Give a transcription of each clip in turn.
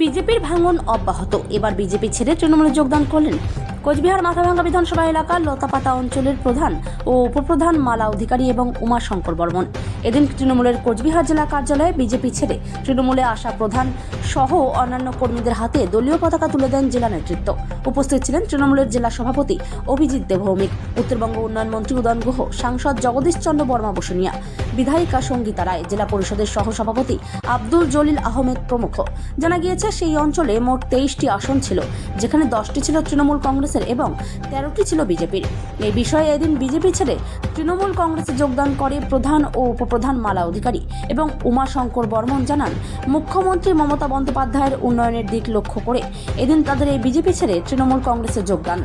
বিজেপির ভাঙন অব্যাহত। এবার বিজেপি ছেড়ে তৃণমূলে যোগদান করলেন কোচবিহার মাথাভাঙ্গা বিধানসভা এলাকার লতাপাতা অঞ্চলের প্রধান ও উপপ্রধান মালা অধিকারী এবং উমাশঙ্কর বর্মন। এদিন তৃণমূলের কোচবিহার জেলা কার্যালয়ে বিজেপি ছেড়ে তৃণমূলে আসা প্রধান সহ অন্যান্য কর্মীদের হাতে দলীয় পতাকা তুলে দেন জেলা নেতৃত্ব। উপস্থিত ছিলেন তৃণমূলের জেলা সভাপতি অভিজিৎ দেবভৌমিক, উত্তরবঙ্গ উন্নয়ন মন্ত্রী উদয়ন গুহ, সাংসদ জগদীশ চন্দ্র বর্মা বসুনিয়া, বিধায়িকা সঙ্গীতা রায়, জেলা পরিষদের সহসভাপতি আব্দুল জলিল আহমেদ প্রমুখ। জানা গিয়েছে সেই অঞ্চলে মোট 23টি আসন ছিল, যেখানে 10টি ছিল তৃণমূল কংগ্রেসের এবং 13টি ছিল বিজেপির। এই বিষয়ে এদিন বিজেপি ছেড়ে তৃণমূল কংগ্রেসে যোগদান করে প্রধান ও উপপ্রধান মালা অধিকারী এবং উমাশঙ্কর বর্মন। জানান, মুখ্যমন্ত্রী মমতা বন্দ্যোপাধ্যায়ের উন্নয়নের দিক লক্ষ্য করে এদিন তাদের এই বিজেপি ছেড়ে তৃণমূল কংগ্রেসে যোগদান।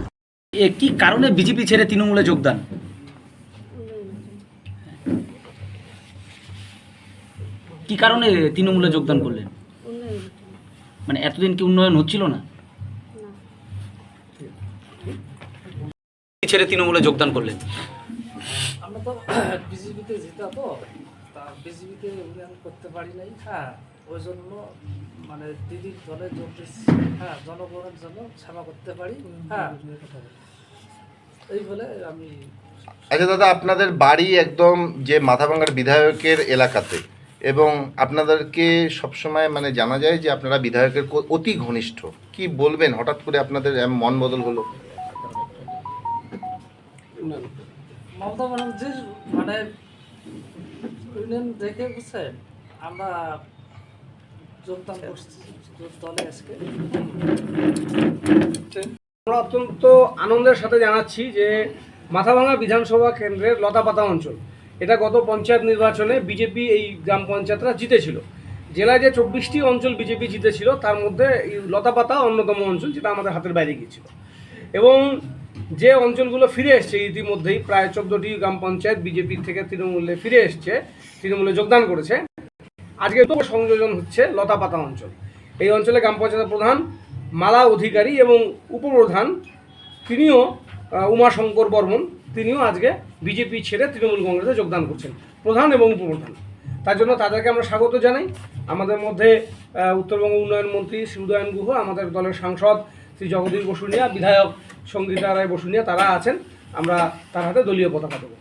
কি কারণে বিজেপি ছেড়ে তৃণমূলে যোগদান? কি কারণে তৃণমূলে যোগদান করলেন? মানে এতদিন কি উন্নয়ন হচ্ছিল না? ছেড়ে তৃণমূলে যোগদান করলেন? আমরা তো বিজেপিতে জিতা, তো তা বিজেপিতে উন্নয়ন করতে পারি নাই। হ্যাঁ, ওই জন্য মানে দিদির দলে যোগ দিচ্ছি। হ্যাঁ, জনগণের জন্য সেবা করতে পারি। হ্যাঁ, এই বলে আমি। আচ্ছা দাদা, আপনাদের বাড়ি একদম যে মাথাভাঙ্গার বিধায়কের এলাকাতে, এবং আপনাদেরকে সবসময় মানে জানা যায় যে আপনারা বিধায়কের অতি ঘনিষ্ঠ। কি বলবেন, হঠাৎ করে আপনাদের মন বদল হলো? মমতা ব্যানার্জির মানে ইউনিয়ন দেখে বুঝছেন, আমরা যোগদান করছি দলে আজকে। আমরা অত্যন্ত আনন্দের সাথে জানাচ্ছি যে মাথাভাঙ্গা বিধানসভা কেন্দ্রের লতাপাতা অঞ্চল, এটা গত পঞ্চায়েত নির্বাচনে বিজেপি এই গ্রাম পঞ্চায়েতরা জিতেছিল। জেলায় যে 24টি অঞ্চল বিজেপি জিতেছিল, তার মধ্যে এই লতাপাতা অন্যতম অঞ্চল, যেটা আমাদের হাতের বাইরে গিয়েছিল। এবং যে অঞ্চলগুলো ফিরে এসছে ইতিমধ্যেই, প্রায় 14টি গ্রাম পঞ্চায়েত বিজেপির থেকে তৃণমূলে ফিরে এসছে, তৃণমূলে যোগদান করেছে। আজকে তো সংযোজন হচ্ছে লতাপাতা অঞ্চল। এই অঞ্চলে গ্রাম পঞ্চায়েত প্রধান মালা অধিকারী এবং উপপ্রধান তিনিও উমাশঙ্কর বর্মন, তিনিও আজকে বিজেপি ছেড়ে তৃণমূল কংগ্রেসে যোগদান করছেন, প্রধান এবং উপপ্রধান। তার জন্য তাদেরকে আমরা স্বাগত জানাই। আমাদের মধ্যে উত্তরবঙ্গ উন্নয়ন মন্ত্রী শ্রী উদয়ন গুহ, আমাদের দলের সাংসদ শ্রী জগদীশ বসুনিয়া, বিধায়ক সঙ্গীতা রায় বসুনিয়া, তারা আছেন। আমরা তার হাতে দলীয় পতাকা দেবো।